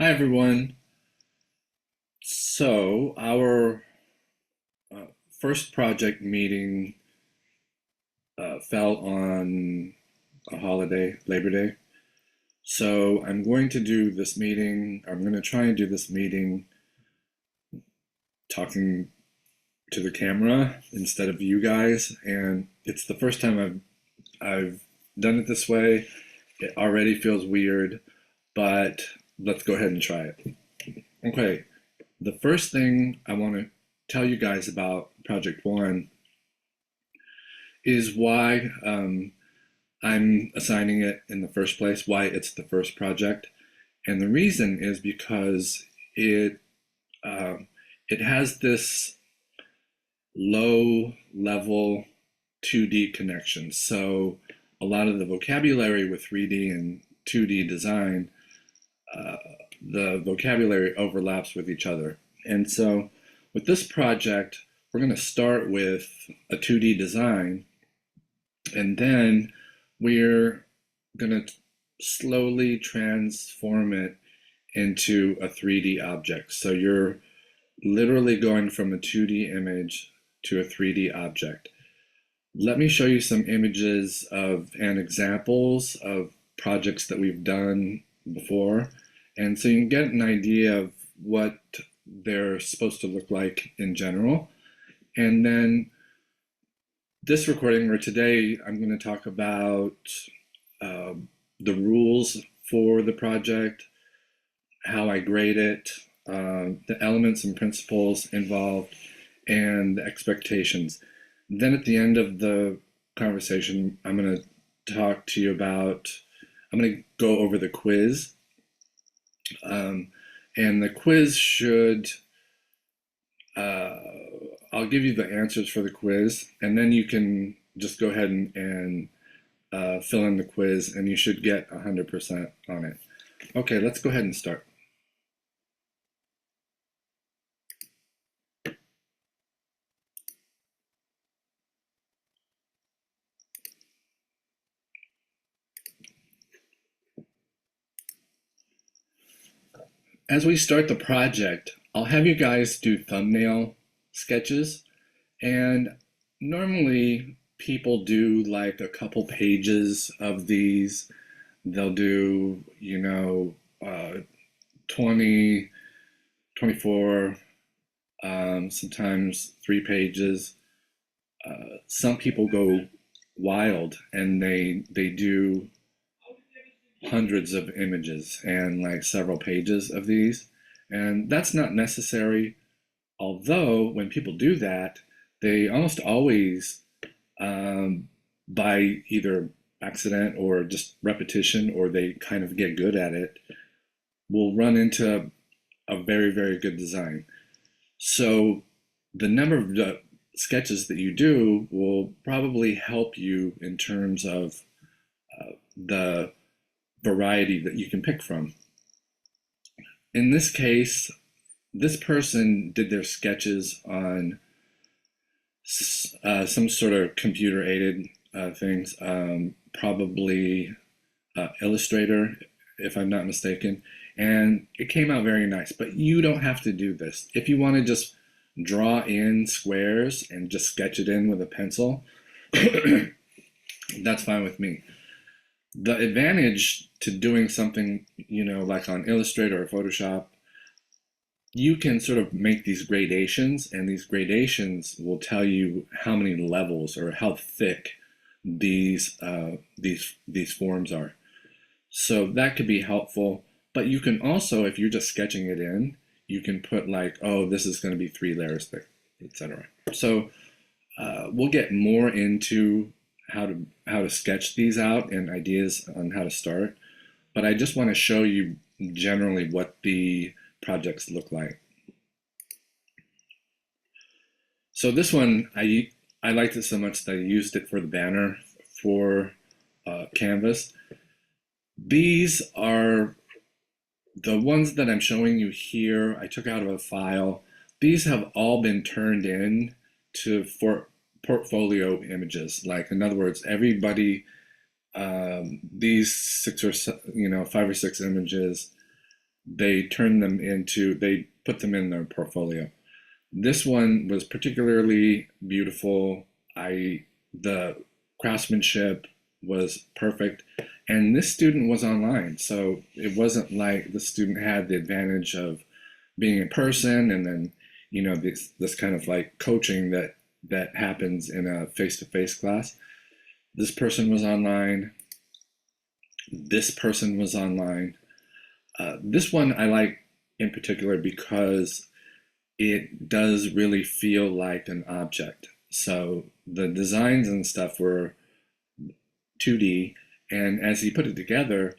Hi everyone. So our uh, first project meeting fell on a holiday, Labor Day. So I'm going to do this meeting. I'm going to try and do this meeting talking to the camera instead of you guys. And it's the first time I've done it this way. It already feels weird, but let's go ahead and try it. Okay. The first thing I want to tell you guys about Project One is why I'm assigning it in the first place, why it's the first project. And the reason is because it um, it has this low level 2D connection. So a lot of the vocabulary with 3D and 2D design, uh, the vocabulary overlaps with each other. And so with this project, we're going to start with a 2D design, and then we're going to slowly transform it into a 3D object. So you're literally going from a 2D image to a 3D object. Let me show you some images of and examples of projects that we've done before. And so you can get an idea of what they're supposed to look like in general. And then this recording, or today, I'm going to talk about uh, the rules for the project, how I grade it, the elements and principles involved, and the expectations. Then at the end of the conversation, I'm going to talk to you about, I'm going to go over the quiz. Um, and the quiz should, uh, I'll give you the answers for the quiz, and then you can just go ahead and fill in the quiz, and you should get 100% on it. Okay, let's go ahead and start. As we start the project, I'll have you guys do thumbnail sketches, and normally people do like a couple pages of these. They'll do, 20, 24, sometimes 3 pages. Some people go wild and they do hundreds of images and like several pages of these. And that's not necessary. Although, when people do that, they almost always, um, by either accident or just repetition, or they kind of get good at it, will run into a very, very good design. So, the number of sketches that you do will probably help you in terms of the variety that you can pick from. In this case, this person did their sketches on some sort of computer aided things, probably Illustrator, if I'm not mistaken. And it came out very nice, but you don't have to do this. If you want to just draw in squares and just sketch it in with a pencil, that's fine with me. The advantage to doing something, like on Illustrator or Photoshop, you can sort of make these gradations, and these gradations will tell you how many levels or how thick these forms are. So that could be helpful. But you can also, if you're just sketching it in, you can put like, oh, this is going to be 3 layers thick, etc. So we'll get more into how to sketch these out and ideas on how to start. But I just want to show you generally what the projects look like. So this one, I liked it so much that I used it for the banner for Canvas. These are the ones that I'm showing you here. I took out of a file. These have all been turned in for portfolio images. Like, in other words, everybody, these 5 or 6 images, they put them in their portfolio. This one was particularly beautiful. The craftsmanship was perfect, and this student was online, so it wasn't like the student had the advantage of being in person, and then this kind of like coaching that happens in a face-to-face class. This person was online. This person was online. This one I like in particular because it does really feel like an object. So the designs and stuff were 2D, and as he put it together,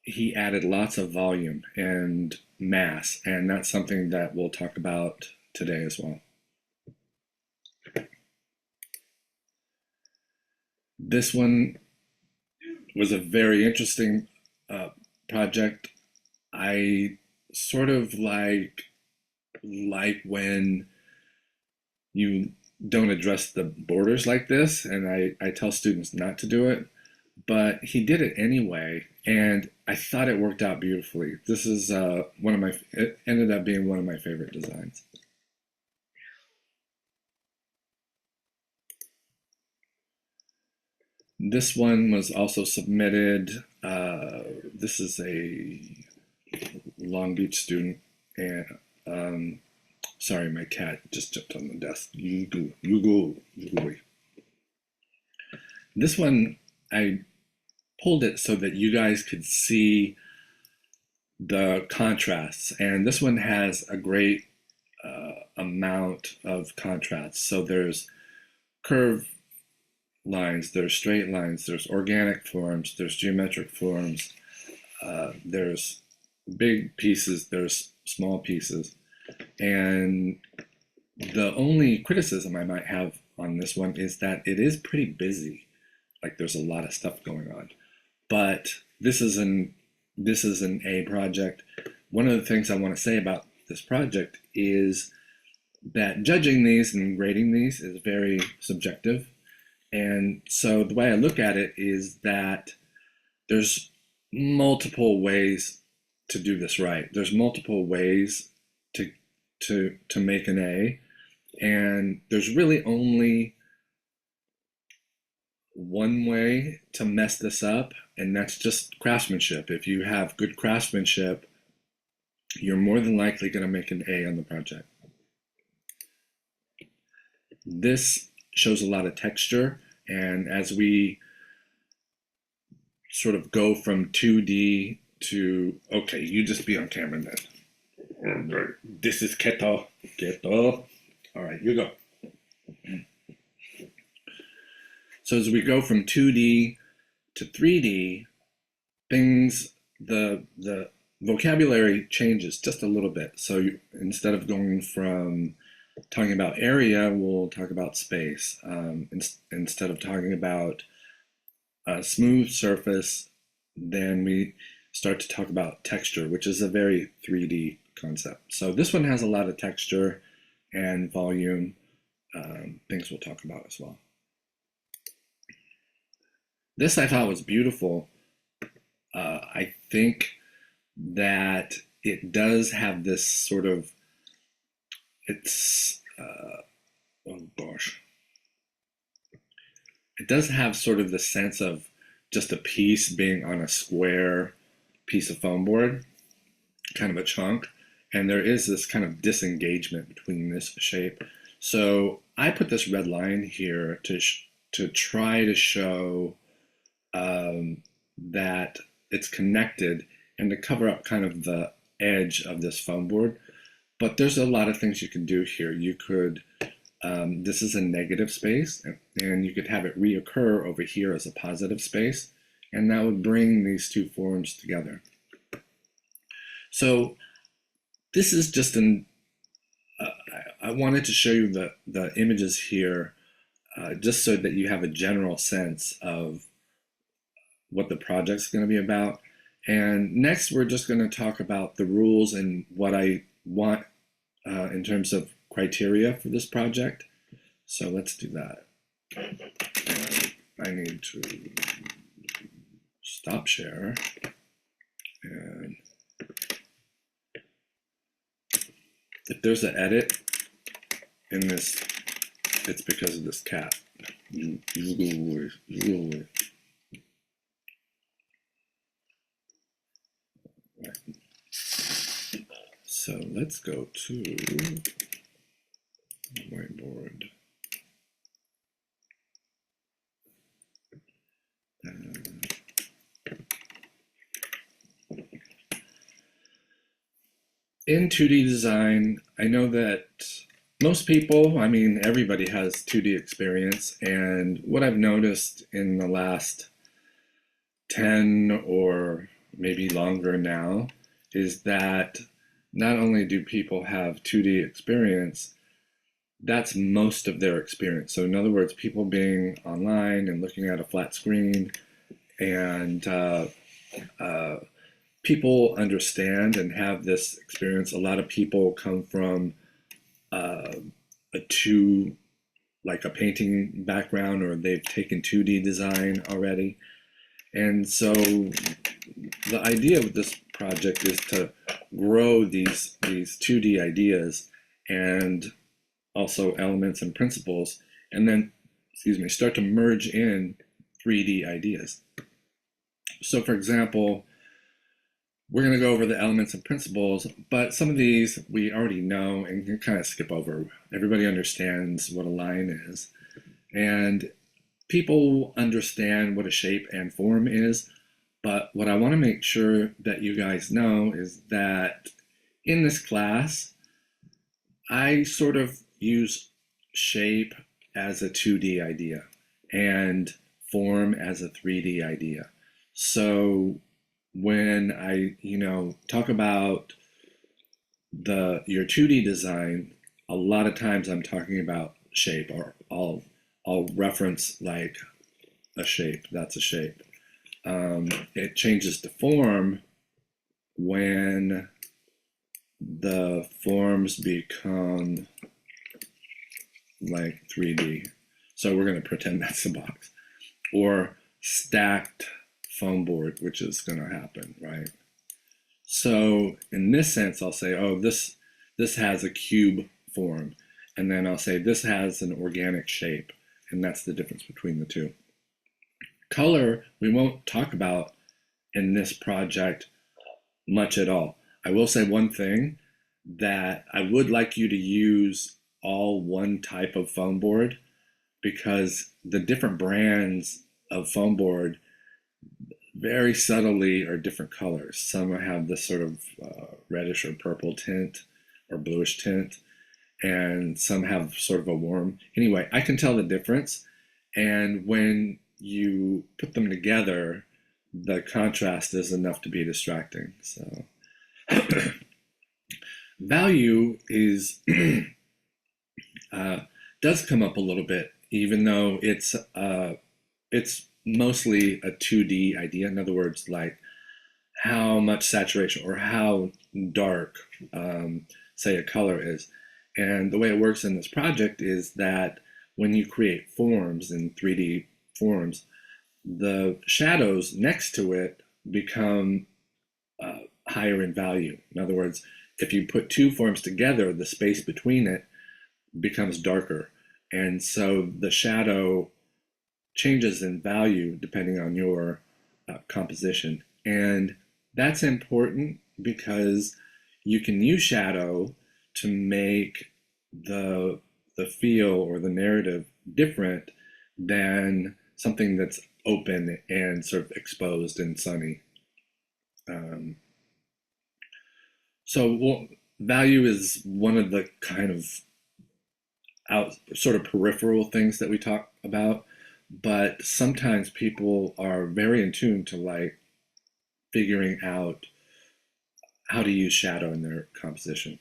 he added lots of volume and mass, and that's something that we'll talk about today as well. This one was a very interesting project. I sort of like when you don't address the borders like this, and I tell students not to do it, but he did it anyway, and I thought it worked out beautifully. This is it ended up being one of my favorite designs. This one was also submitted. This is a Long Beach student, and sorry, my cat just jumped on the desk. You go. This one, I pulled it so that you guys could see the contrasts, and this one has a great amount of contrast. So there's curved lines, there's straight lines, there's organic forms, there's geometric forms, there's big pieces, there's small pieces. And the only criticism I might have on this one is that it is pretty busy. Like there's a lot of stuff going on. But this is an A project. One of the things I want to say about this project is that judging these and grading these is very subjective. And so the way I look at it is that there's multiple ways to do this right. There's multiple ways to make an A, and there's really only one way to mess this up, and that's just craftsmanship. If you have good craftsmanship, you're more than likely going to make an A on the project. This shows a lot of texture, and as we sort of go from 2D to, okay, you just be on camera then. This is Keto. All right, you go. So as we go from 2D to 3D, the vocabulary changes just a little bit. So instead of going from talking about area, we'll talk about space. Instead of talking about a smooth surface, then we start to talk about texture, which is a very 3D concept. So this one has a lot of texture and volume, things we'll talk about as well. This I thought was beautiful. I think that it does have this sort of, oh gosh. It does have sort of the sense of just a piece being on a square piece of foam board, kind of a chunk. And there is this kind of disengagement between this shape. So I put this red line here to try to show that it's connected and to cover up kind of the edge of this foam board. But there's a lot of things you can do here. You could, this is a negative space, and you could have it reoccur over here as a positive space, and that would bring these two forms together. So this is just I wanted to show you the images here just so that you have a general sense of what the project's going to be about. And next, we're just going to talk about the rules and what I want in terms of criteria for this project. So let's do that. I need to stop share and if there's an edit in this, it's because of this cat. So let's go to whiteboard. In 2D design, I know that most people, I mean, everybody has 2D experience, and what I've noticed in the last 10 or maybe longer now is that not only do people have 2D experience, that's most of their experience. So in other words, people being online and looking at a flat screen, and people understand and have this experience. A lot of people come from like a painting background, or they've taken 2D design already. And so the idea of this project is to grow these 2D ideas and also elements and principles, and then, start to merge in 3D ideas. So for example, we're going to go over the elements and principles, but some of these we already know and can kind of skip over. Everybody understands what a line is, and people understand what a shape and form is, but what I want to make sure that you guys know is that in this class, I sort of use shape as a 2D idea and form as a 3D idea. So when I, talk about your 2D design, a lot of times I'm talking about shape, or I'll reference like a shape. That's a shape. It changes to form when the forms become like 3D. So we're going to pretend that's a box. Or stacked foam board, which is going to happen, right? So in this sense, I'll say, oh, this has a cube form. And then I'll say this has an organic shape. And that's the difference between the two. Color, we won't talk about in this project much at all. I will say one thing, that I would like you to use all one type of foam board, because the different brands of foam board very subtly are different colors. Some have this sort of reddish or purple tint or bluish tint, and some have sort of a warm. Anyway, I can tell the difference, and when you put them together, the contrast is enough to be distracting. So value is does come up a little bit, even though it's mostly a 2D idea. In other words, like how much saturation or how dark, say, a color is. And the way it works in this project is that when you create forms in 3D forms, the shadows next to it become higher in value. In other words, if you put two forms together, the space between it becomes darker. And so the shadow changes in value depending on your composition. And that's important because you can use shadow to make the feel or the narrative different than something that's open and sort of exposed and sunny. Value is one of the kind of sort of peripheral things that we talk about, but sometimes people are very in tune to like figuring out how to use shadow in their composition.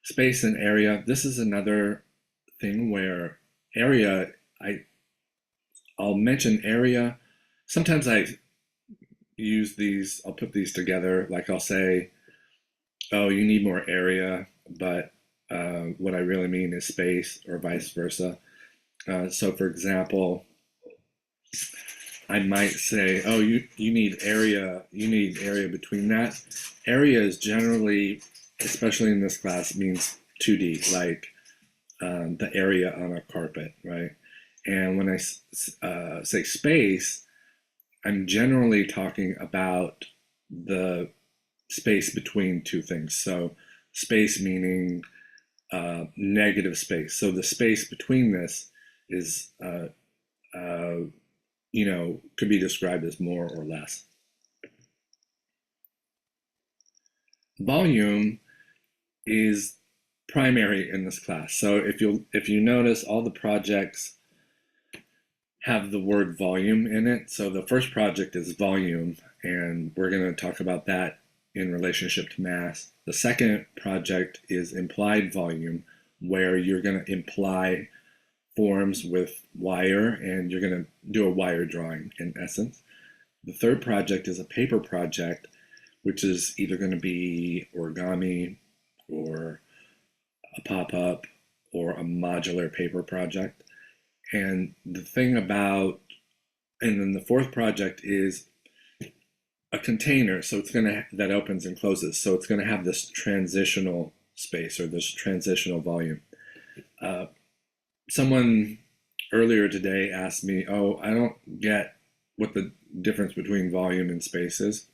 Space and area. This is another thing where area, I'll mention area. Sometimes I use these, I'll put these together. Like I'll say, oh, you need more area, but what I really mean is space, or vice versa. So for example, I might say, oh, you need area between that. Area is generally especially in this class, means 2D, like the area on a carpet, right? And when I say space, I'm generally talking about the space between two things. So space meaning negative space. So the space between this is, uh, could be described as more or less. Volume is primary in this class. So if you notice, all the projects have the word volume in it. So the first project is volume, and we're going to talk about that in relationship to mass. The second project is implied volume, where you're going to imply forms with wire, and you're going to do a wire drawing in essence. The third project is a paper project, which is either going to be origami or a pop-up or a modular paper project. And then the fourth project is a container. So it's going to, that opens and closes. So it's going to have this transitional space or this transitional volume. Someone earlier today asked me, oh, I don't get what the difference between volume and space is.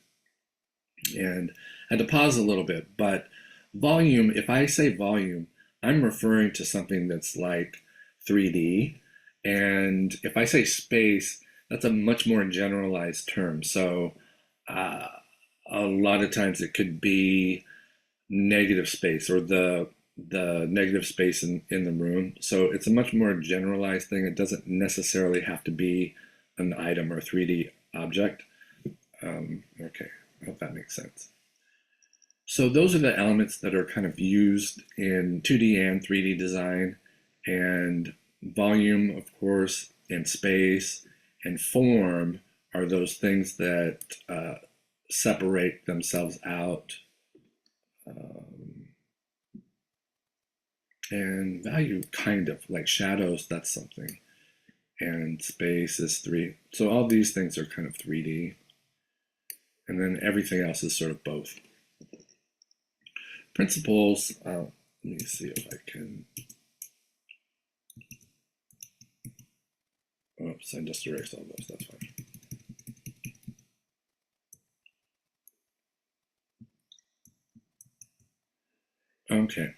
And I had to pause a little bit, but volume, if I say volume, I'm referring to something that's like 3D. And if I say space, that's a much more generalized term. So uh, a lot of times it could be negative space or the negative space in the room. So it's a much more generalized thing. It doesn't necessarily have to be an item or 3D object. Okay, I hope that makes sense. So those are the elements that are kind of used in 2D and 3D design, and volume, of course, and space and form are those things that separate themselves out. And value, kind of like shadows, that's something. And space is 3. So all these things are kind of 3D. And then everything else is sort of both. Principles, let me see if I can. Oops, I just erased all those, that's fine. Okay.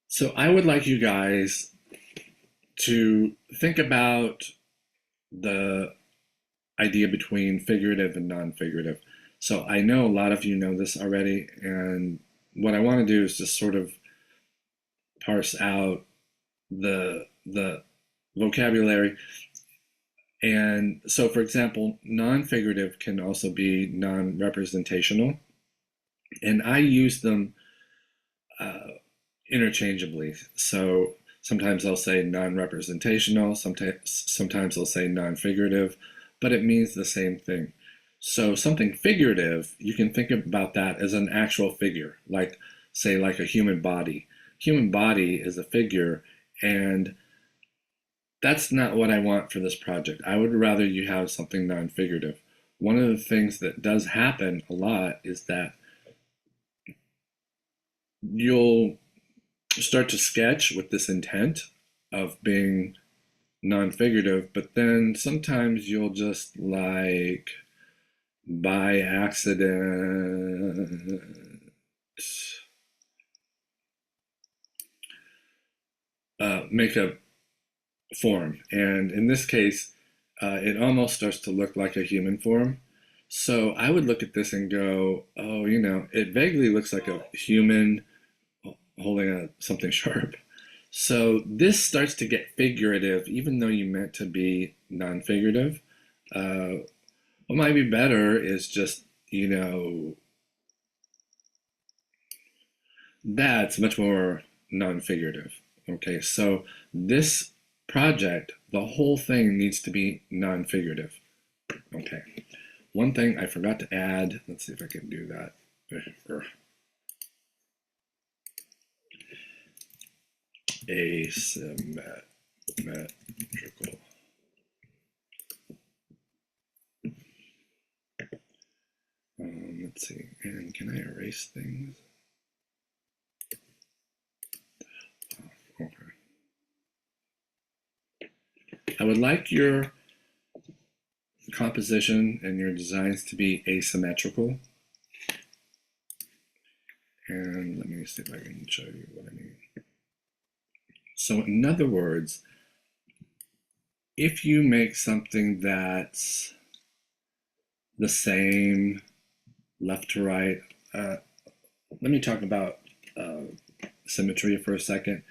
So I would like you guys to think about the idea between figurative and non-figurative. So I know a lot of you know this already, and what I want to do is just sort of parse out the vocabulary. And so, for example, non-figurative can also be non-representational, and I use them interchangeably. So sometimes I'll say non-representational, sometimes I'll say non-figurative, but it means the same thing. So something figurative, you can think about that as an actual figure, like say like a human body. Human body is a figure, and that's not what I want for this project. I would rather you have something non-figurative. One of the things that does happen a lot is that you'll start to sketch with this intent of being non-figurative, but then sometimes you'll just like by accident make a form. And in this case, it almost starts to look like a human form. So I would look at this and go, oh, it vaguely looks like a human holding something sharp. So this starts to get figurative, even though you meant to be non-figurative. What might be better is just, that's much more non-figurative. Okay, so this project, the whole thing needs to be non-figurative. Okay, one thing I forgot to add, let's see if I can do that. Asymmetrical. Let's see, and can I erase things? would like your composition and your designs to be asymmetrical. And let me see if I can show you what I mean. So in other words, if you make something that's the same left to right, let me talk about symmetry for a second.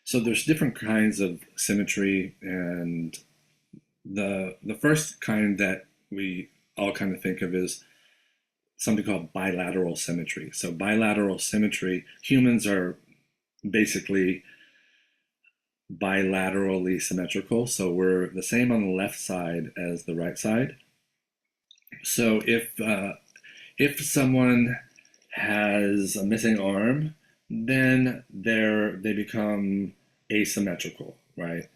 So there's different kinds of symmetry, and the first kind that we all kind of think of is something called bilateral symmetry. So bilateral symmetry, humans are basically bilaterally symmetrical, so we're the same on the left side as the right side. So if someone has a missing arm, then they become asymmetrical, right?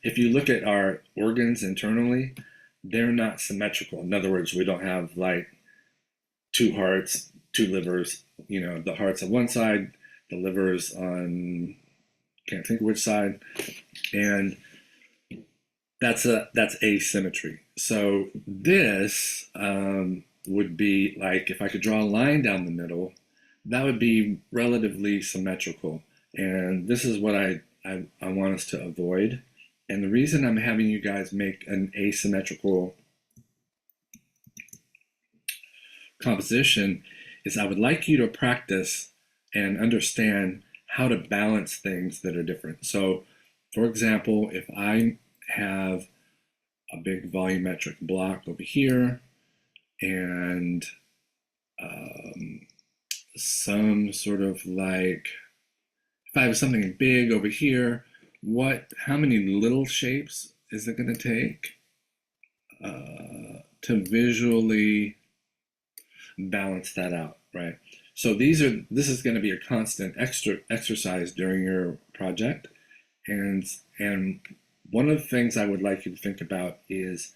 If you look at our organs internally, they're not symmetrical. In other words, we don't have like two hearts, two livers. You know, the heart's on one side, the liver's on can't think which side, and that's asymmetry. So this would be like if I could draw a line down the middle, that would be relatively symmetrical. And this is what I want us to avoid. And the reason I'm having you guys make an asymmetrical composition is I would like you to practice and understand how to balance things that are different. So, for example, if I have a big volumetric block over here and some sort of like, if I have something big over here, how many little shapes is it going to take to visually balance that out, right? So this is going to be a constant exercise during your project, and one of the things I would like you to think about is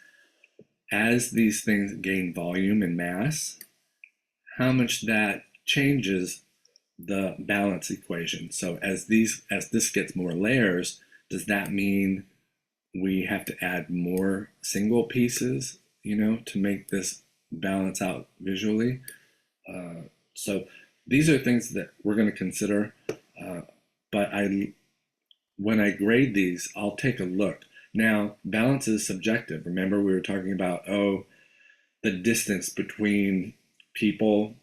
as these things gain volume and mass, how much that changes the balance equation. So as this gets more layers, does that mean we have to add more single pieces, to make this balance out visually? So these are things that we're going to consider. But when I grade these, I'll take a look. Now, balance is subjective. Remember, we were talking about, the distance between people.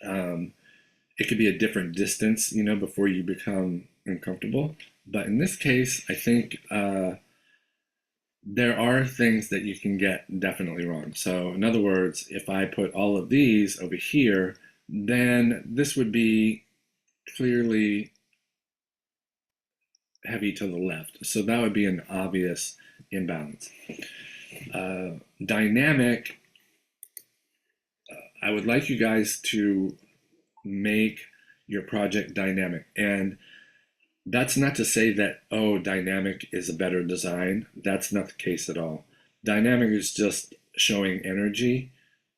It could be a different distance, before you become uncomfortable. But in this case, I think there are things that you can get definitely wrong. So in other words, if I put all of these over here, then this would be clearly heavy to the left. So that would be an obvious imbalance. Dynamic, I would like you guys to make your project dynamic. And that's not to say that, dynamic is a better design. That's not the case at all. Dynamic is just showing energy.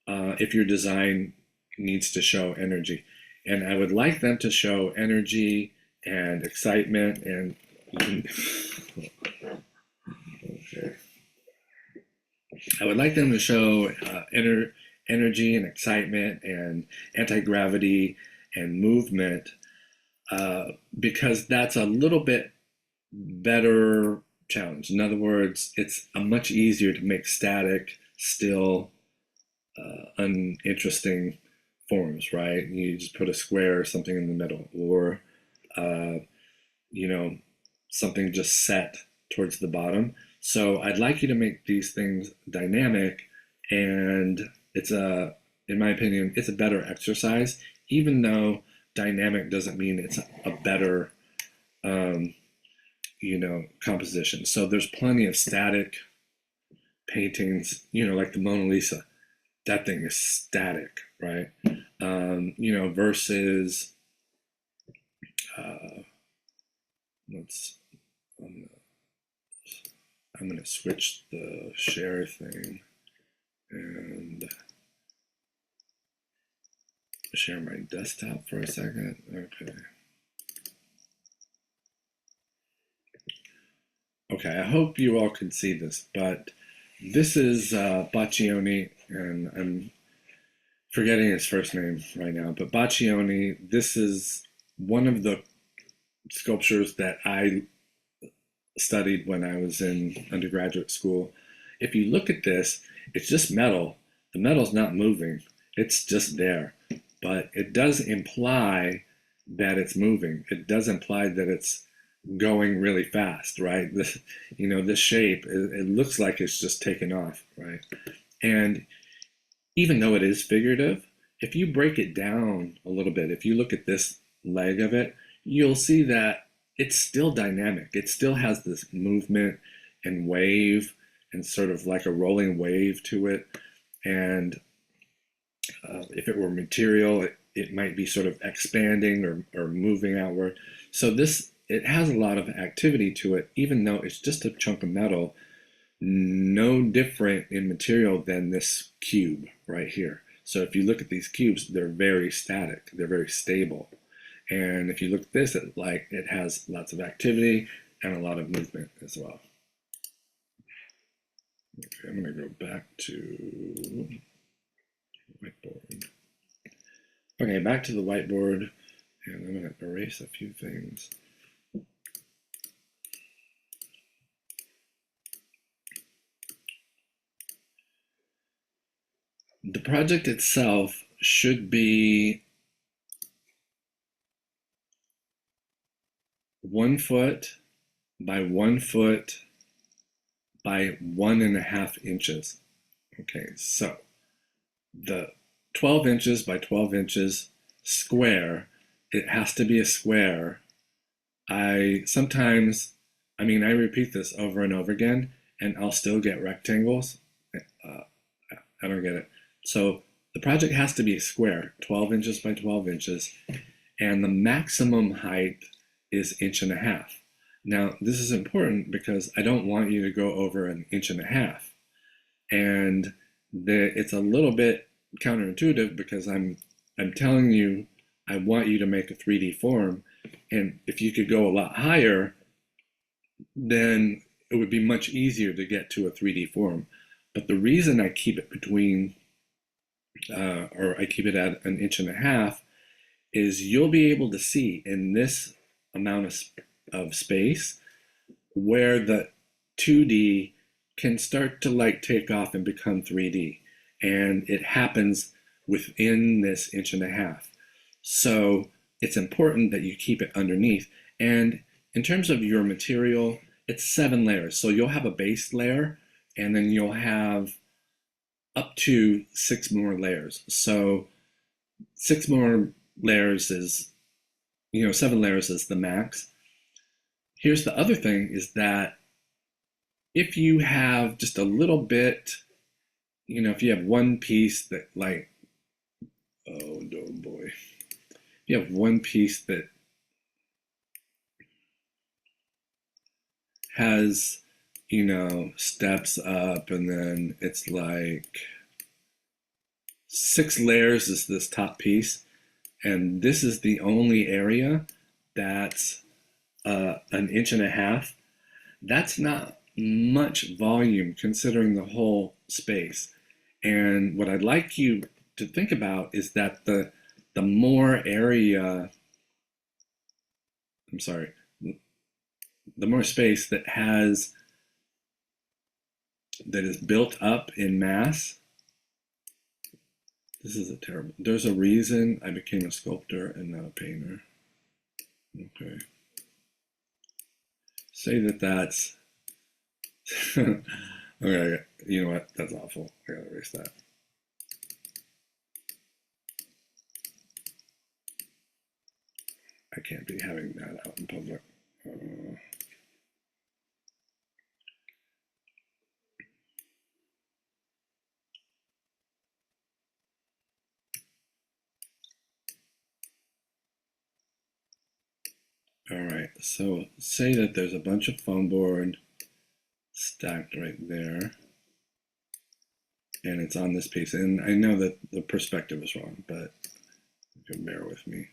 If your design needs to show energy. And I would like them to show energy and excitement and okay. I would like them to show energy and excitement and anti-gravity and movement, because that's a little bit better challenge. In other words, it's much easier to make static, still, uninteresting forms, right? You just put a square or something in the middle, or something just set towards the bottom. So I'd like you to make these things dynamic, and in my opinion, it's a better exercise, even though dynamic doesn't mean it's a better, composition. So there's plenty of static paintings, like the Mona Lisa. That thing is static, right? Versus, I'm gonna switch the share thing and share my desktop for a second. Okay. Okay, I hope you all can see this, but this is Baccioni, and I'm forgetting his first name right now, but Baccioni, this is one of the sculptures that I studied when I was in undergraduate school. If you look at this, it's just metal. The metal's not moving, it's just there. But it does imply that it's moving. It does imply that it's going really fast, right? This shape, it looks like it's just taken off, right? And even though it is figurative, if you break it down a little bit, if you look at this leg of it, you'll see that it's still dynamic. It still has this movement and wave and sort of like a rolling wave to it. And if it were material, it might be sort of expanding or moving outward. So it has a lot of activity to it, even though it's just a chunk of metal, no different in material than this cube right here. So if you look at these cubes, they're very static, they're very stable. And if you look at this, it has lots of activity and a lot of movement as well. Okay, I'm going to go back to whiteboard. Okay, back to the whiteboard, and I'm going to erase a few things. The project itself should be 1 foot by 1 foot by 1.5 inches. Okay, so the 12 inches by 12 inches square, it has to be a square. I repeat this over and over again, and I'll still get rectangles. I don't get it. So the project has to be a square, 12 inches by 12 inches, and the maximum height is 1.5 inches. Now, this is important because I don't want you to go over 1.5 inches. And it's a little bit counterintuitive because I'm telling you I want you to make a 3D form, and if you could go a lot higher, then it would be much easier to get to a 3D form. But the reason I keep it between, or I keep it at 1.5 inches, is you'll be able to see in this amount of space where the 2D can start to like take off and become 3D. And it happens within this 1.5 inches. So it's important that you keep it underneath. And in terms of your material, it's 7 layers. So you'll have a base layer, and then you'll have up to 6 more layers. So 6 more layers is, 7 layers is the max. Here's the other thing is that if you have just a little bit, if you have one piece that oh boy, if you have one piece that has, steps up, and then it's like 6 layers is this top piece, and this is the only area that's 1.5 inches. That's not much volume considering the whole space. And what I'd like you to think about is that the more area, the more space that is built up in mass. This is there's a reason I became a sculptor and not a painter. Okay. Say that's, okay, you know what, that's awful. I gotta erase that. I can't be having that out in public. All right, so say that there's a bunch of foam board stacked right there, and it's on this piece. And I know that the perspective is wrong, but you can bear with me.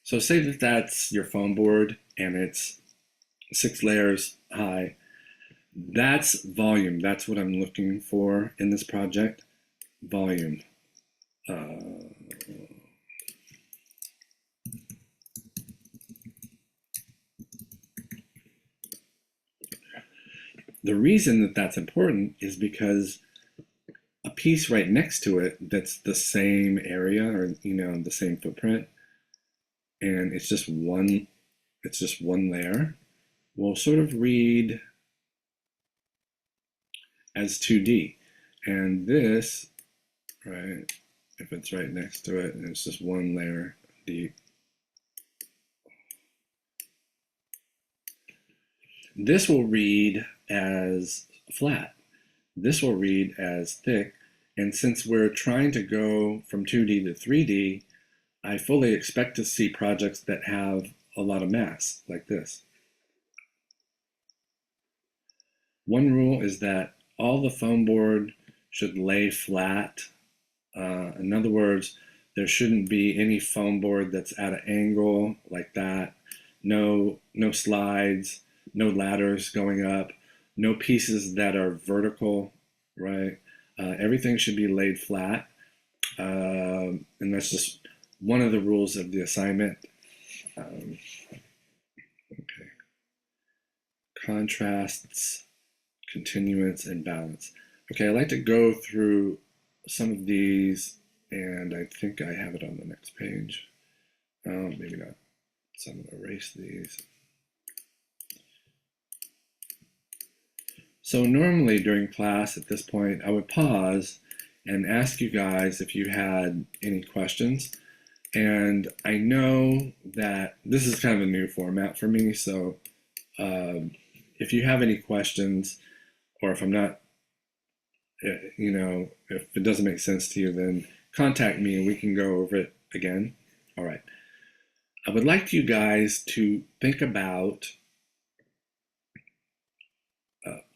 So say that that's your foam board, and it's 6 layers high. That's volume. That's what I'm looking for in this project. Volume. The reason that that's important is because a piece right next to it that's the same area, or the same footprint, and it's just one layer, will sort of read as 2D. And this, right, if it's right next to it and it's just one layer deep, this will read as flat. This will read as thick. And since we're trying to go from 2D to 3D, I fully expect to see projects that have a lot of mass, like this. One rule is that all the foam board should lay flat. In other words, there shouldn't be any foam board that's at an angle like that. No slides, no ladders going up, no pieces that are vertical, right? Everything should be laid flat. And that's just one of the rules of the assignment. Okay. Contrasts, continuance, and balance. Okay, I like to go through some of these, and I think I have it on the next page. Oh, maybe not. So I'm going to erase these. So normally during class at this point, I would pause and ask you guys if you had any questions. And I know that this is kind of a new format for me, so if you have any questions, or if I'm not, if it doesn't make sense to you, then contact me and we can go over it again. All right. I would like you guys to think about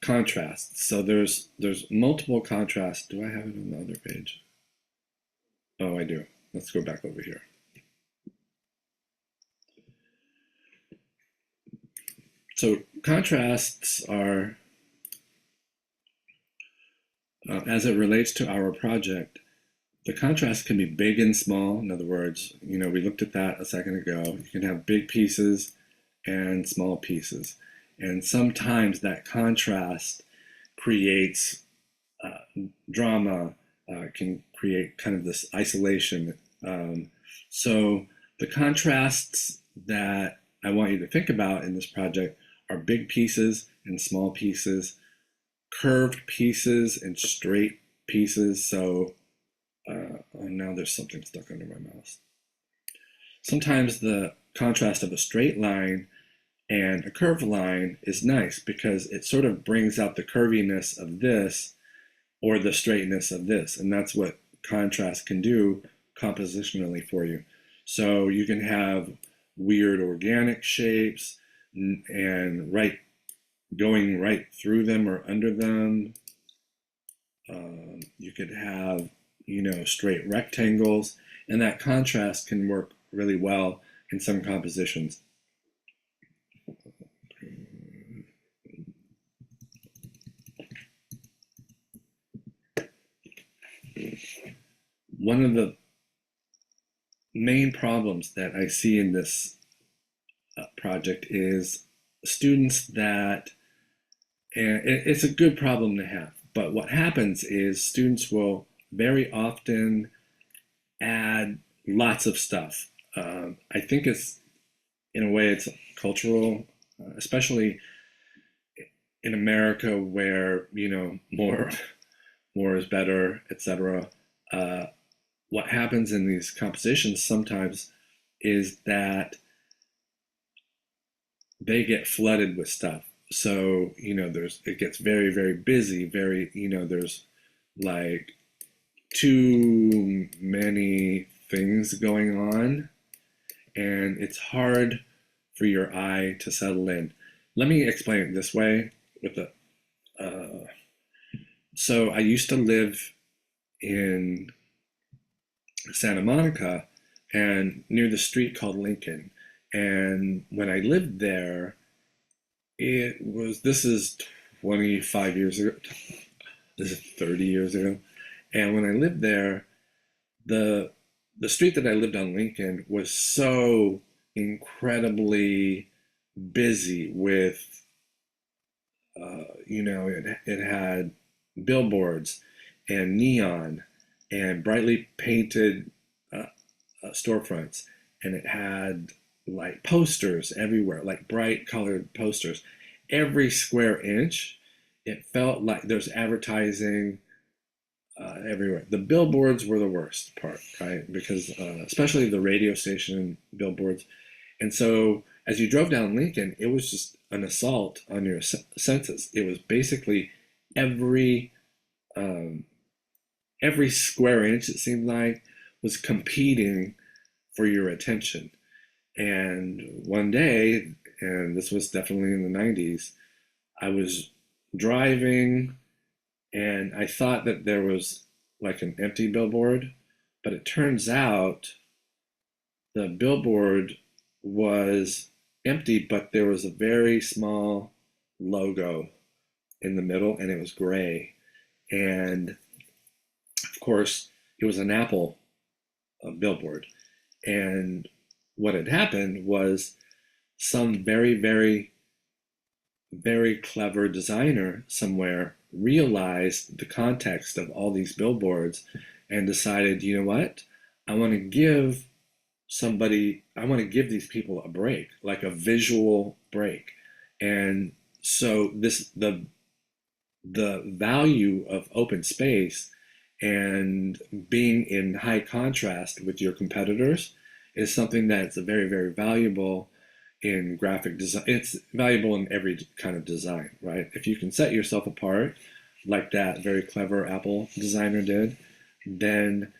contrasts. So there's multiple contrasts. Do I have it on the other page? Oh, I do. Let's go back over here. So contrasts are, as it relates to our project, the contrast can be big and small. In other words, we looked at that a second ago. You can have big pieces and small pieces. And sometimes that contrast creates drama, can create kind of this isolation. So the contrasts that I want you to think about in this project are big pieces and small pieces, curved pieces and straight pieces. So oh, now there's something stuck under my mouse. Sometimes the contrast of a straight line and a curved line is nice because it sort of brings out the curviness of this or the straightness of this. And that's what contrast can do compositionally for you. So you can have weird organic shapes and going right through them or under them. You could have, straight rectangles, and that contrast can work really well in some compositions. One of the main problems that I see in this project is students that, and it's a good problem to have, but what happens is students will very often add lots of stuff. I think in a way, it's cultural, especially in America where, more is better, etc. What happens in these compositions sometimes is that they get flooded with stuff. So, it gets very, very busy, there's like too many things going on, and it's hard for your eye to settle in. Let me explain it this way with so I used to live in Santa Monica and near the street called Lincoln. And when I lived there, This is 25 years ago. This is 30 years ago. And when I lived there, the the street that I lived on, Lincoln, was so incredibly busy with, it had billboards and neon and brightly painted uh, storefronts, and it had like posters everywhere, like bright colored posters. Every square inch, it felt like there's advertising everywhere. The billboards were the worst part, right? Because especially the radio station billboards. And so as you drove down Lincoln, it was just an assault on your senses. It was basically every um, every square inch, it seemed like, was competing for your attention. And one day, and this was definitely in the 90s, I was driving and I thought that there was like an empty billboard, but it turns out the billboard was empty, but there was a very small logo in the middle and it was gray. And of course, it was an Apple billboard. And what had happened was some very, very, very clever designer somewhere realized the context of all these billboards and decided, you know what? I want to give I want to give these people a break, like a visual break. And so the value of open space and being in high contrast with your competitors is something that's very, very valuable in graphic design. It's valuable in every kind of design, right? If you can set yourself apart like that very clever Apple designer did, then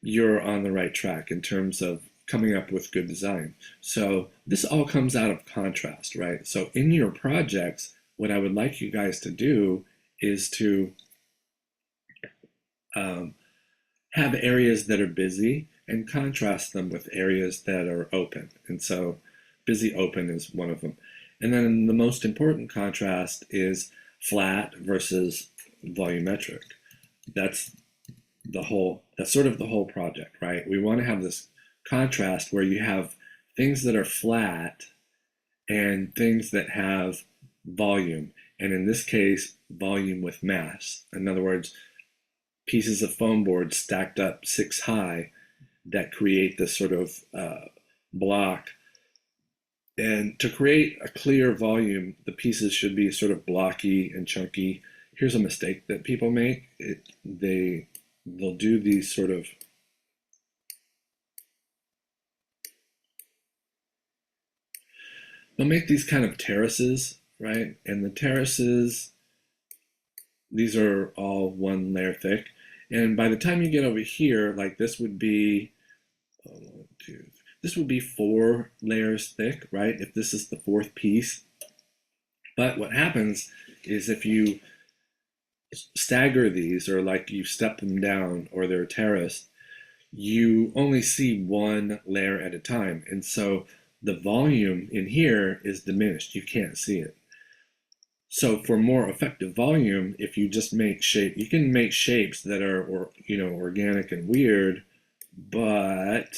you're on the right track in terms of coming up with good design. So this all comes out of contrast, right? So in your projects, what I would like you guys to do is to um, have areas that are busy and contrast them with areas that are open. And so busy open is one of them. And then the most important contrast is flat versus volumetric. That's that's sort of the whole project, right? We want to have this contrast where you have things that are flat and things that have volume. And in this case, volume with mass. In other words, pieces of foam board stacked up six high that create this sort of block. And to create a clear volume, the pieces should be sort of blocky and chunky. Here's a mistake that people make. They'll do these sort of they'll make these kind of terraces, right? And the terraces, these are all one layer thick. And by the time you get over here, like this would be one, two, this would be 4 layers thick, right? If this is the fourth piece. But what happens is if you stagger these or like you step them down or they're terraced, you only see one layer at a time. And so the volume in here is diminished. You can't see it. So for more effective volume, if you just make shape, you can make shapes that are, organic and weird, but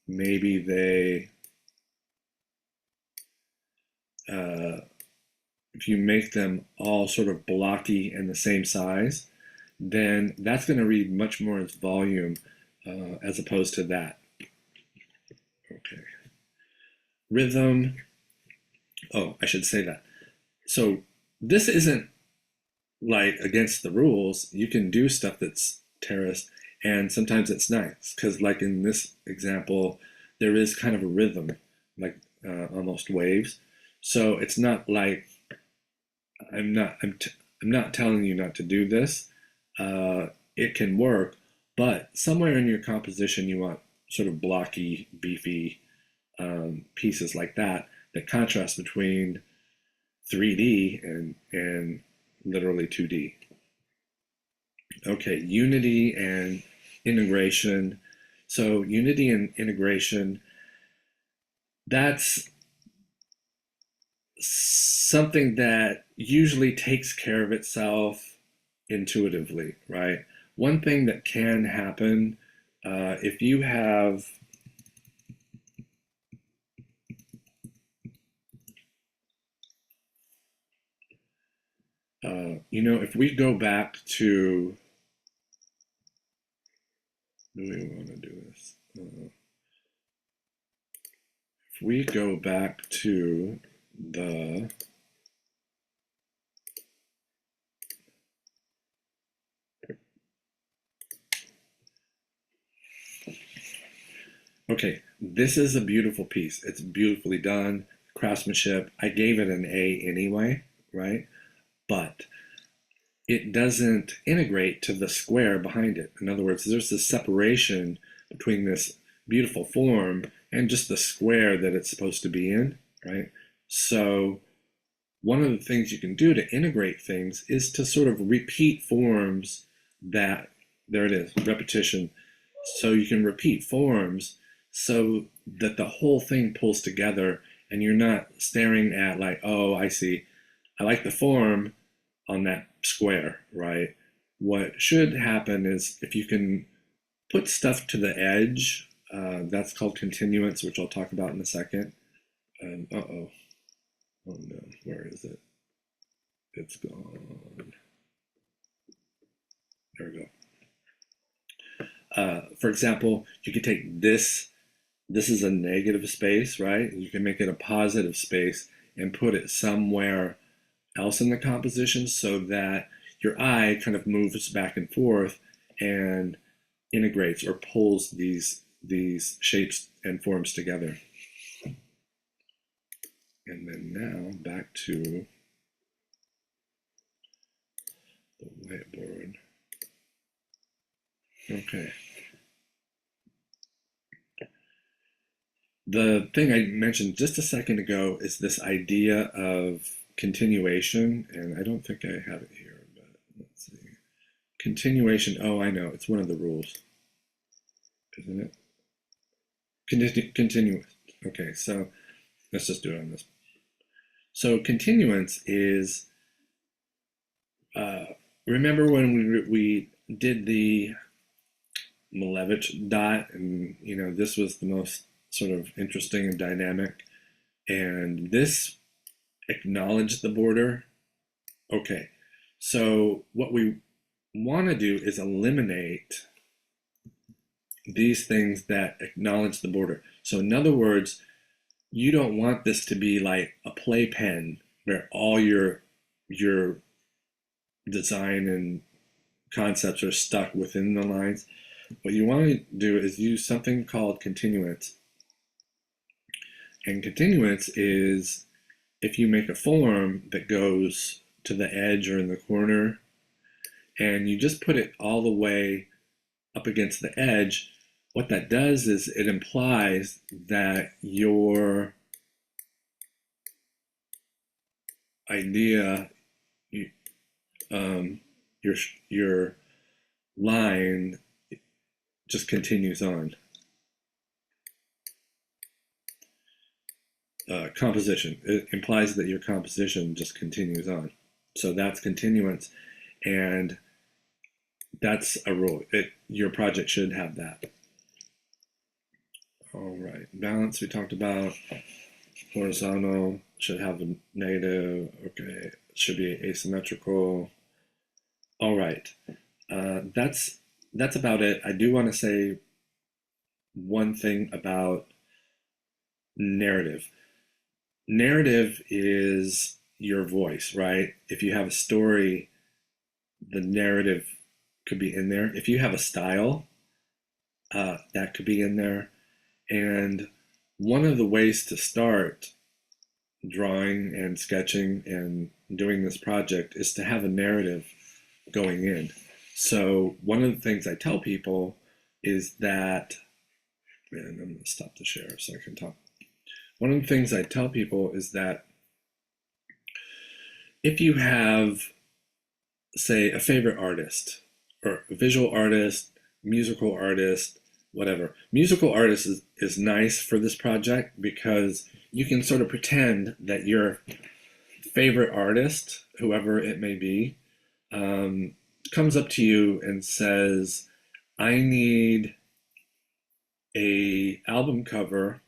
maybe uh, if you make them all sort of blocky and the same size, then that's going to read much more as volume as opposed to that. Okay. Rhythm. Oh, I should say that. So this isn't like against the rules. You can do stuff that's terraced, and sometimes it's nice because, like in this example, there is kind of a rhythm, like almost waves. So it's not like I'm not telling you not to do this. It can work, but somewhere in your composition, you want sort of blocky, beefy pieces like that that contrast between 3D and literally 2D. Okay, unity and integration. So unity and integration, that's something that usually takes care of itself intuitively, right? One thing that can happen if you have if we go back to, do we want to do this? If we go back to the okay, this is a beautiful piece. It's beautifully done, craftsmanship. I gave it an A anyway, right? But it doesn't integrate to the square behind it. In other words, there's this separation between this beautiful form and just the square that it's supposed to be in, right? So one of the things you can do to integrate things is to sort of repeat forms that, there it is, repetition. So you can repeat forms so that the whole thing pulls together and you're not staring at like, oh, I see, I like the form on that square, right? What should happen is if you can put stuff to the edge, that's called continuance, which I'll talk about in a second. And oh no, where is it? It's gone. There we go. For example, you could take this is a negative space, right? You can make it a positive space and put it somewhere else in the composition so that your eye kind of moves back and forth and integrates or pulls these shapes and forms together. And then now back to the whiteboard. Okay. The thing I mentioned just a second ago is this idea of continuation, and I don't think I have it here, but let's see. Continuation, oh, I know, it's one of the rules, isn't it? Continuous. Okay, so let's just do it on this. So continuance is, remember when we did the Malevich dot, and this was the most sort of interesting and dynamic, and this acknowledged the border. Okay, so what we want to do is eliminate these things that acknowledge the border. So in other words, you don't want this to be like a playpen where all your design and concepts are stuck within the lines. What you want to do is use something called continuance. And continuance is if you make a form that goes to the edge or in the corner, and you just put it all the way up against the edge, what that does is it implies that your idea, your line just continues on. Composition, it implies that your composition just continues on. So that's continuance, and that's a rule. Your project should have that. All right, balance we talked about. Horizontal should have a negative. Okay, should be asymmetrical. All right, that's about it. I do want to say one thing about narrative. Narrative is your voice, right? If you have a story, the narrative could be in there. If you have a style, that could be in there. And one of the ways to start drawing and sketching and doing this project is to have a narrative going in. So one of the things I tell people is that, and I'm going to stop the share so I can talk. One of the things I tell people is that if you have, say, a favorite artist or a visual artist, musical artist, whatever. Musical artist is nice for this project because you can sort of pretend that your favorite artist, whoever it may be, um, comes up to you and says, I need a album cover.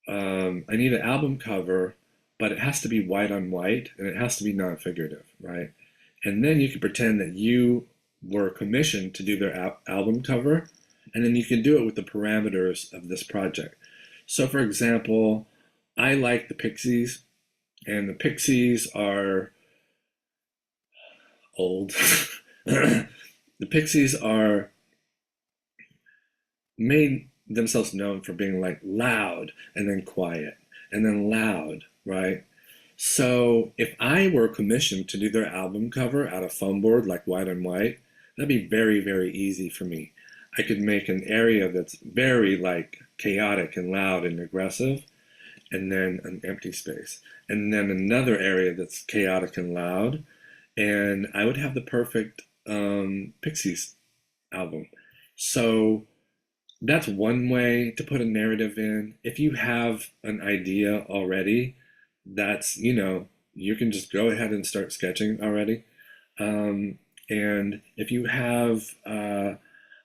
I need an album cover, but it has to be white on white and it has to be non-figurative, right? And then you can pretend that you were commissioned to do their album cover, and then you can do it with the parameters of this project. So, for example, I like the Pixies, and the Pixies are old. The Pixies are made themselves known for being like loud and then quiet and then loud, right? So if I were commissioned to do their album cover out of foam board like white on white, that'd be very, very easy for me. I could make an area that's very like chaotic and loud and aggressive, and then an empty space. And then another area that's chaotic and loud, and I would have the perfect Pixies album. So that's one way to put a narrative in. If you have an idea already, that's, you can just go ahead and start sketching already. Um, and if you have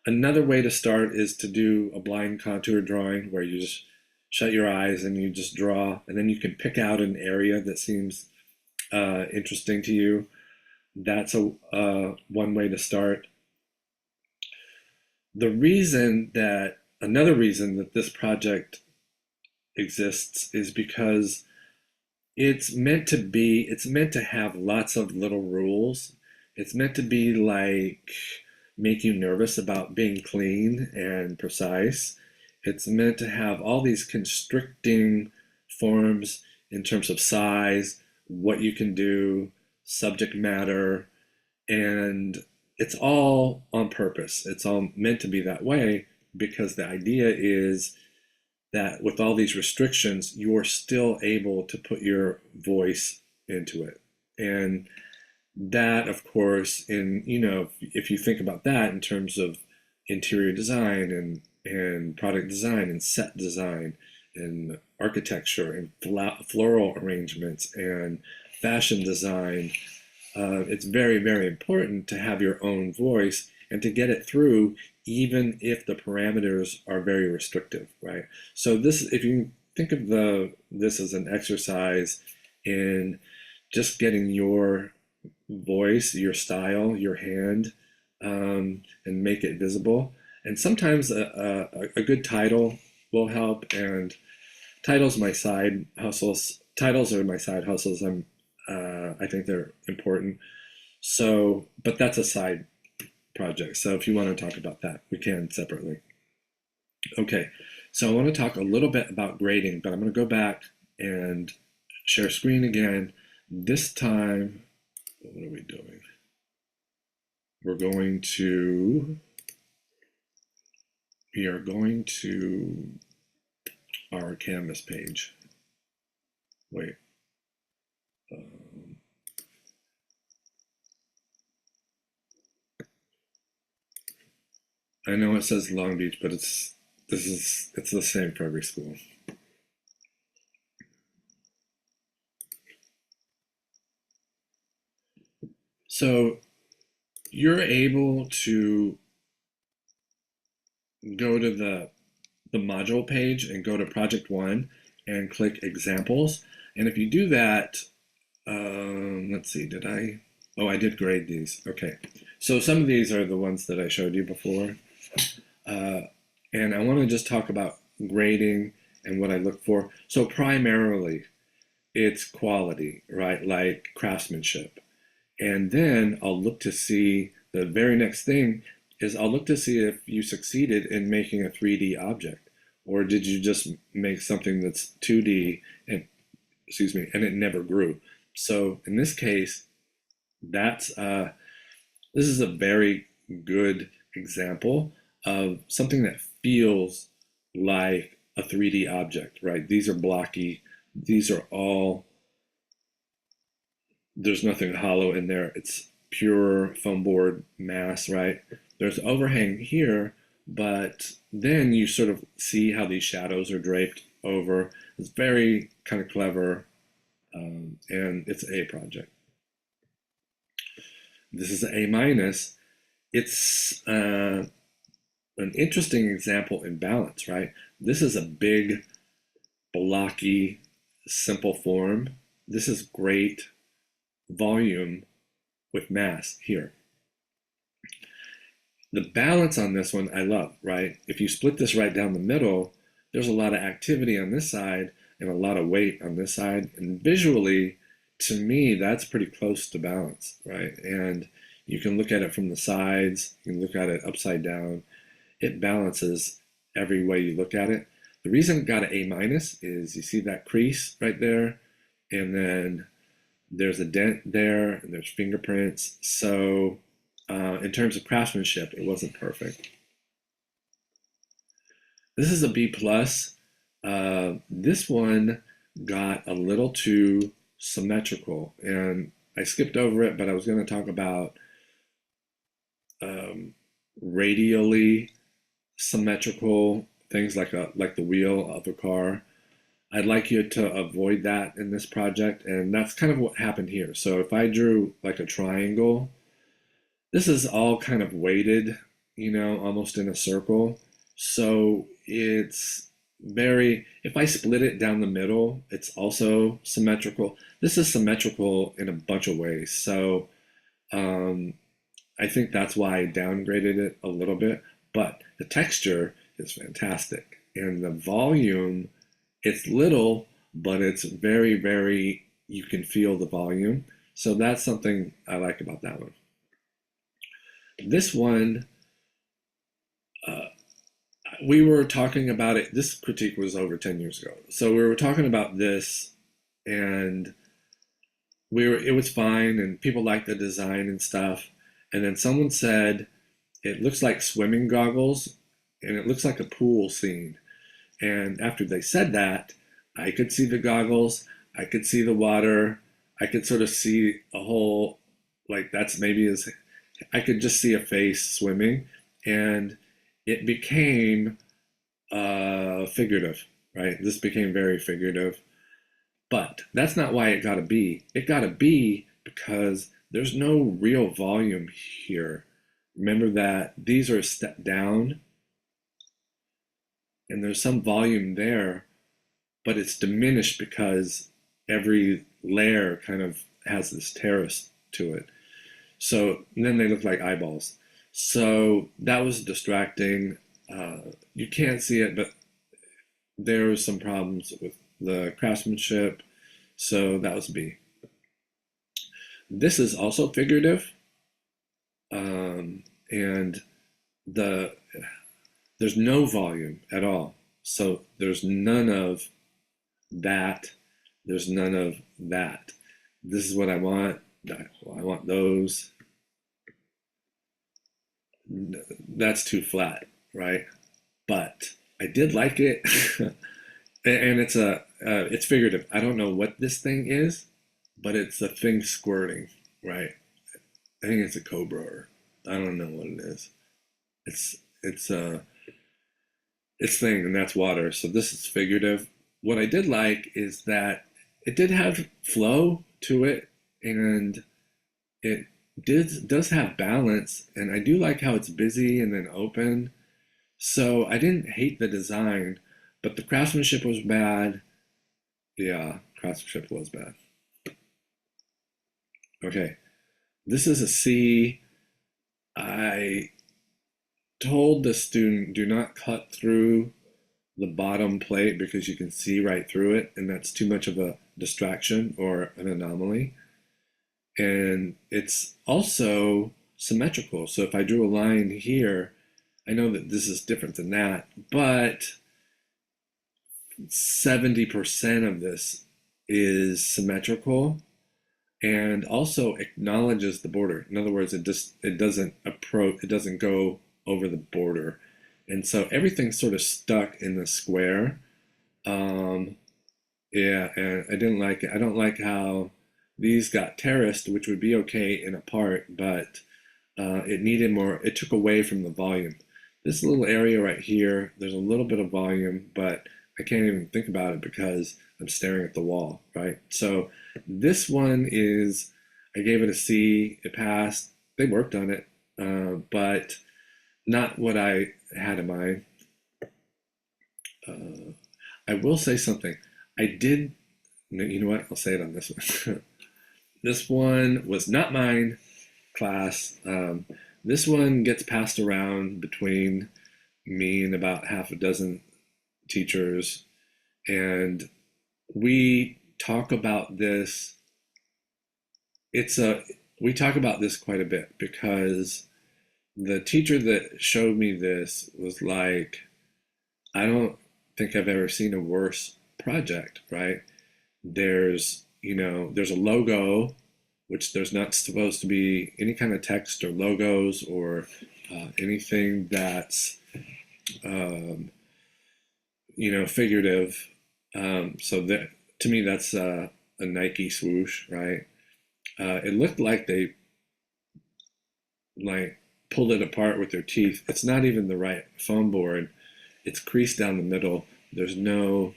another way to start is to do a blind contour drawing where you just shut your eyes and you just draw, and then you can pick out an area that seems interesting to you. That's a one way to start. Another reason that this project exists is because it's meant to have lots of little rules. It's meant to be like make you nervous about being clean and precise. It's meant to have all these constricting forms in terms of size, what you can do, subject matter, and it's all on purpose. It's all meant to be that way because the idea is that with all these restrictions, you're still able to put your voice into it. And that, of course, if you think about that in terms of interior design and product design and set design and architecture and floral arrangements and fashion design, it's very, very important to have your own voice and to get it through, even if the parameters are very restrictive, right? So if you think of this as an exercise in just getting your voice, your style, your hand, and make it visible. And sometimes a good title will help. And titles my side hustles. Titles are my side hustles. I think they're important. So, but that's a side project. So if you want to talk about that, we can separately. Okay, so I want to talk a little bit about grading, but I'm going to go back and share screen again. This time, what are we doing? We are going to our canvas page. Wait. I know it says Long Beach, but it's the same for every school. So you're able to go to the module page and go to project one and click examples. And if you do that, let's see, I did grade these. Okay. So some of these are the ones that I showed you before. And I want to just talk about grading and what I look for. So primarily, it's quality, right? Like craftsmanship. And then I'll look to see the very next thing is I'll look to see if you succeeded in making a 3D object, or did you just make something that's 2D and and it never grew. So in this case, this is a very good example of something that feels like a 3D object, right? These are blocky. These are all, there's nothing hollow in there. It's pure foam board mass, right? There's overhang here, but then you sort of see how these shadows are draped over. It's very kind of clever, and it's an A project. This is an A minus. It's an interesting example in balance, right? This is a big, blocky, simple form. This is great volume with mass here. The balance on this one I love, right? If you split this right down the middle, there's a lot of activity on this side and a lot of weight on this side. And visually, to me, that's pretty close to balance, right? And you can look at it from the sides, you can look at it upside down. It balances every way you look at it. The reason it got an A minus is you see that crease right there, and then there's a dent there, and there's fingerprints. So in terms of craftsmanship, it wasn't perfect. This is a B plus. This one got a little too symmetrical, and I skipped over it, but I was going to talk about radially symmetrical things like the wheel of a car. I'd like you to avoid that in this project, and that's kind of what happened here. So if I drew like a triangle, this is all kind of weighted, almost in a circle. So it's very, if I split it down the middle, it's also symmetrical. This is symmetrical in a bunch of ways. So um, I think that's why I downgraded it a little bit, but the texture is fantastic. And the volume, it's little, but it's very, very, you can feel the volume. So that's something I like about that one. This one, we were talking about it. This critique was over 10 years ago. So we were talking about this, and it was fine, and people liked the design and stuff. And then someone said, it looks like swimming goggles, and it looks like a pool scene. And after they said that, I could see the goggles, I could see the water, I could sort of see a whole, like that's maybe as, I could just see a face swimming, and it became figurative, right? This became very figurative. But that's not why it got a B. It got a B because there's no real volume here. Remember that these are a step down, and there's some volume there, but it's diminished because every layer kind of has this terrace to it. So then they look like eyeballs. So that was distracting. You can't see it, but there were some problems with the craftsmanship. So that was B. This is also figurative. And there's no volume at all. So there's none of that. There's none of that. This is what I want. I want those. That's too flat, right? But I did like it. And it's figurative. I don't know what this thing is, but it's a thing squirting, right? I think it's a cobra, or I don't know what it is. It's its thing, and that's water. So this is figurative. What I did like is that it did have flow to it, and it does have balance, and I do like how it's busy and then open. So I didn't hate the design, but the craftsmanship was bad. Yeah, craftsmanship was bad. Okay, this is a C. I told the student, do not cut through the bottom plate because you can see right through it, and that's too much of a distraction or an anomaly. And it's also symmetrical. So if I drew a line here, I know that this is different than that, but 70% of this is symmetrical and also acknowledges the border. In other words, it doesn't go over the border. And so everything's sort of stuck in the square. Yeah, and I didn't like it. I don't like how these got terraced, which would be okay in a part, but it needed more, it took away from the volume. This little area right here, there's a little bit of volume, but I can't even think about it because I'm staring at the wall, right? So this one is, I gave it a C. It passed. They worked on it, but not what I had in mind. Uh, I will say something. I did, you know what? I'll say it on this one. This one was not mine class. This one gets passed around between me and about half a dozen teachers, and we talk about this. It's a we talk about this quite a bit because the teacher that showed me this was like, I don't think I've ever seen a worse project, right? There's a logo, which there's not supposed to be any kind of text or logos or anything that's um, figurative. So that to me, that's a Nike swoosh, right? It looked like they like pulled it apart with their teeth. It's not even the right foam board. It's creased down the middle. There's no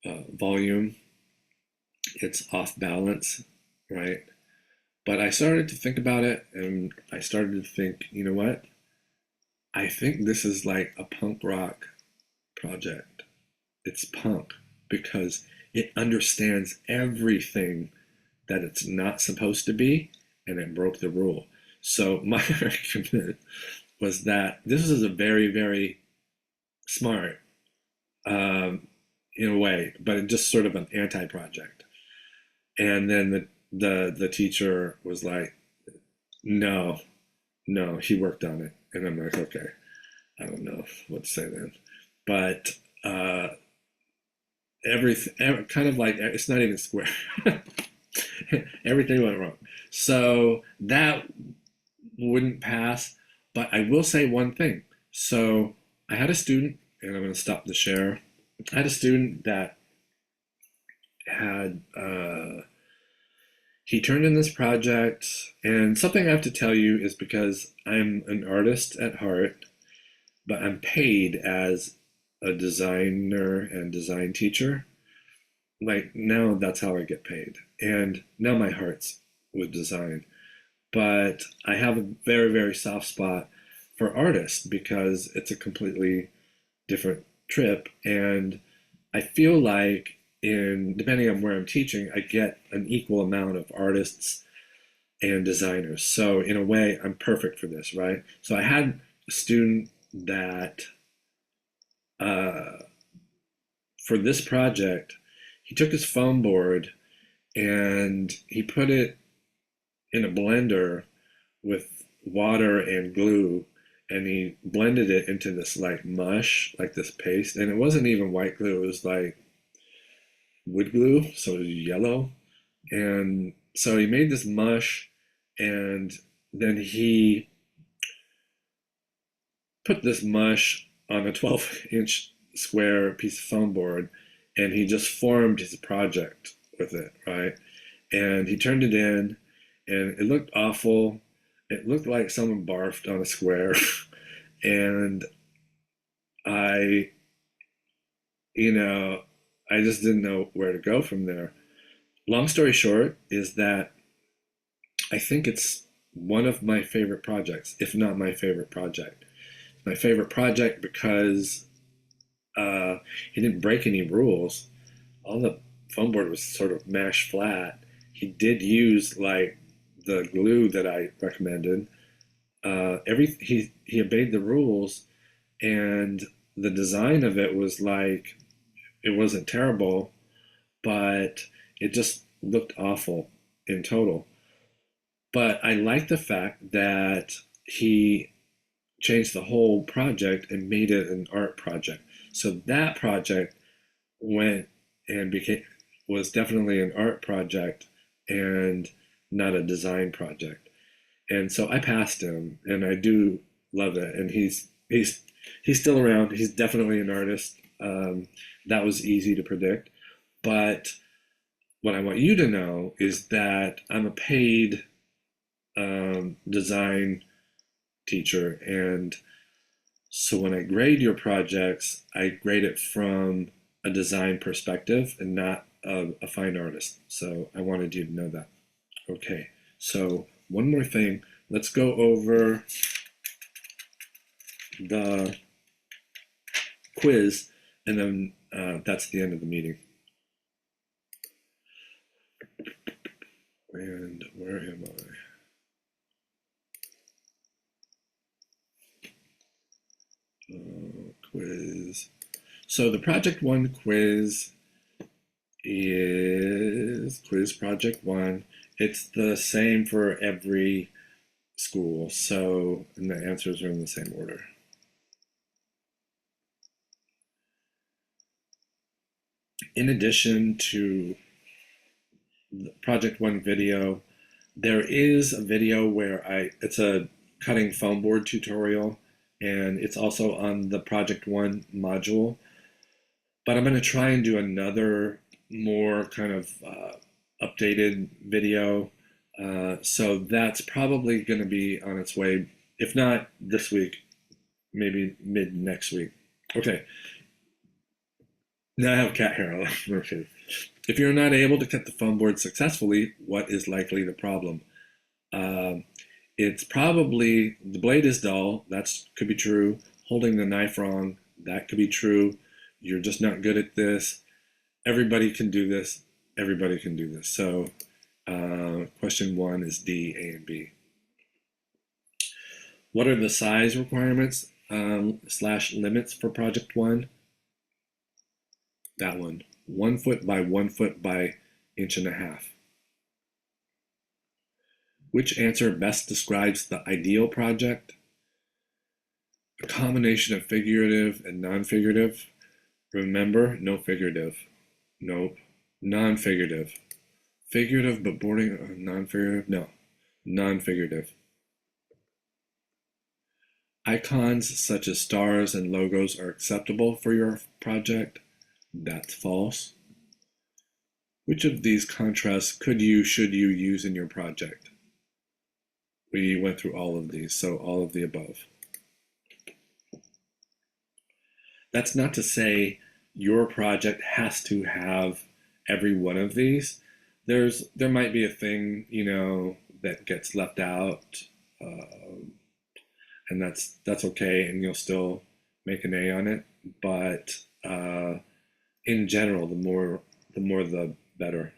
volume. It's off balance, right? But I started to think about it, and I started to think, you know what? I think this is like a punk rock project. It's punk because it understands everything that it's not supposed to be, and it broke the rule. So my argument was that this is a very, very smart, um, in a way, but it's just sort of an anti-project. And then the teacher was like, "No, no, he worked on it," and I'm like, "Okay, I don't know what to say then," but uh, everything kind of like it's not even square. Everything went wrong. So that wouldn't pass. But I will say one thing. So I had a student, and I'm going to stop the share. I had a student that had he turned in this project, and something I have to tell you is because I'm an artist at heart, but I'm paid as a designer and design teacher. Like now, that's how I get paid, and now my heart's with design. But I have a very, very soft spot for artists because it's a completely different trip. And I feel like in depending on where I'm teaching, I get an equal amount of artists and designers. So in a way, I'm perfect for this, right? So I had a student that uh, for this project, he took his foam board and he put it in a blender with water and glue, and he blended it into this like mush, like this paste, and it wasn't even white glue, it was like wood glue, so it was yellow. And so he made this mush, and then he put this mush on a 12-inch square piece of foam board, and he just formed his project with it, right? And he turned it in, and it looked awful. It looked like someone barfed on a square. And I, you know, I just didn't know where to go from there. Long story short is that I think it's one of my favorite projects, if not my favorite project. My favorite project because uh, he didn't break any rules. All the foam board was sort of mashed flat. He did use like the glue that I recommended. He obeyed the rules, and the design of it was like it wasn't terrible, but it just looked awful in total. But I like the fact that he changed the whole project and made it an art project. So that project went and became was definitely an art project and not a design project. And so I passed him, and I do love it. And he's still around. He's definitely an artist. That was easy to predict. But what I want you to know is that I'm a paid design teacher, and So when I grade your projects, I grade it from a design perspective and not a fine artist. So I wanted you to know that. Okay, so one more thing. Let's go over the quiz, and then that's the end of the meeting. And where am I? Quiz. So the project one quiz is quiz project one. It's the same for every school. So, and the answers are in the same order. In addition to the project one video, there is a video where it's a cutting foam board tutorial, and it's also on the project one module. But I'm going to try and do another more kind of updated video. So that's probably going to be on its way, if not this week, maybe mid next week. Okay. Now I have cat hair. Okay. If you're not able to cut the foam board successfully, what is likely the problem? It's probably the blade is dull. That could be true. Holding the knife wrong. That could be true. You're just not good at this. Everybody can do this. Everybody can do this. So question one is D, A, and B. What are the size requirements slash limits for project one? That one. 1 foot by 1 foot by inch and a half. Which answer best describes the ideal project? A combination of figurative and non-figurative. Remember, no figurative. Nope. Non-figurative. Figurative but bordering on non-figurative? No. Non-figurative. Icons such as stars and logos are acceptable for your project. That's false. Which of these contrasts should you use in your project? We went through all of these, so all of the above. That's not to say your project has to have every one of these. There might be a thing, that gets left out, and that's okay, and you'll still make an A on it. But in general, the more the better.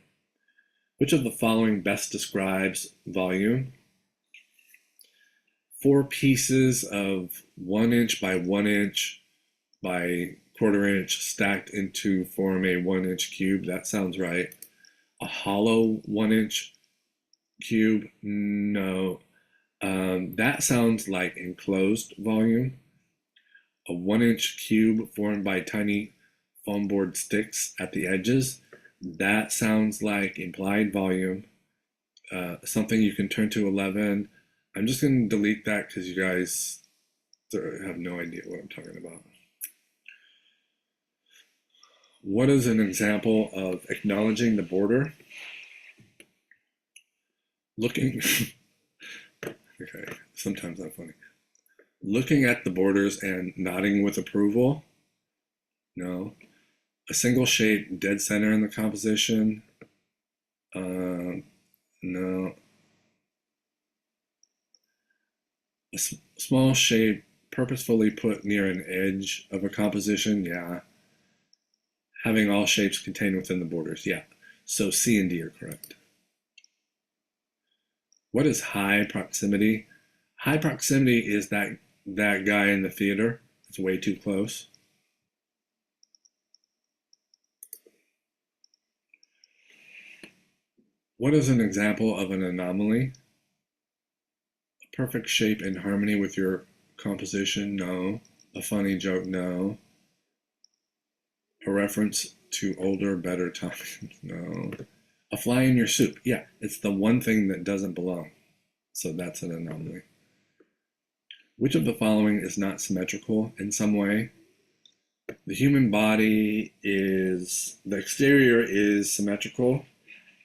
Which of the following best describes volume? 4 pieces of 1 inch by 1 inch by 1/4 inch stacked into form a 1 inch cube. That sounds right. A hollow 1 inch cube? No. That sounds like enclosed volume. A 1 inch cube formed by tiny foam board sticks at the edges. That sounds like implied volume. Something you can turn to 11. I'm just going to delete that because you guys have no idea what I'm talking about. What is an example of acknowledging the border? Looking, okay, sometimes I'm funny. Looking at the borders and nodding with approval? No. A single shape dead center in the composition? No. A small shape purposefully put near an edge of a composition? Yeah. Having all shapes contained within the borders? Yeah. So C and D are correct. What is high proximity? High proximity is that guy in the theater. It's way too close. What is an example of an anomaly? A perfect shape in harmony with your composition? No. A funny joke? No. A reference to older, better times? No. A fly in your soup? Yeah, it's the one thing that doesn't belong. So that's an anomaly. Which of the following is not symmetrical in some way? The human body the exterior is symmetrical.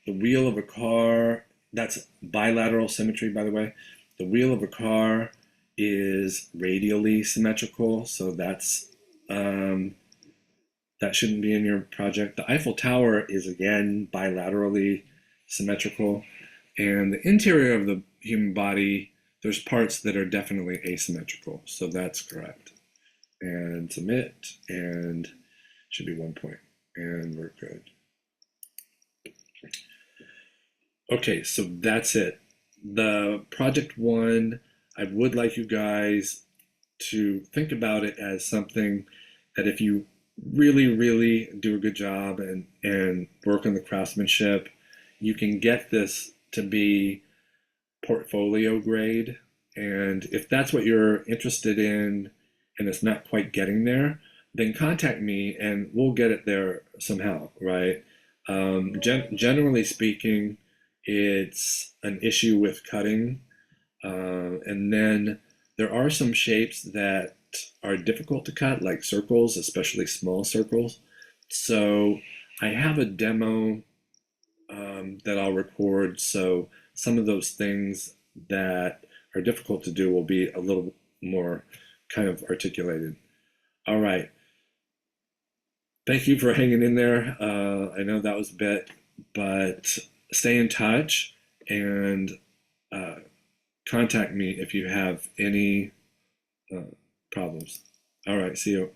The wheel of a car, that's bilateral symmetry, by the way. The wheel of a car is radially symmetrical, so that shouldn't be in your project. The Eiffel Tower is again bilaterally symmetrical, and the interior of the human body, there's parts that are definitely asymmetrical, so that's correct. And submit, and should be 1 point, and we're good. Okay, so that's it. The project one, I would like you guys to think about it as something that if you really, really do a good job and work on the craftsmanship, you can get this to be portfolio grade. And if that's what you're interested in and it's not quite getting there, then contact me and we'll get it there somehow, right? Generally speaking, it's an issue with cutting. And then there are some shapes that are difficult to cut, like circles, especially small circles. So I have a demo that I'll record. So some of those things that are difficult to do will be a little more kind of articulated. All right. Thank you for hanging in there. I know that was a bit, but stay in touch and uh, contact me if you have any problems. All right. See you.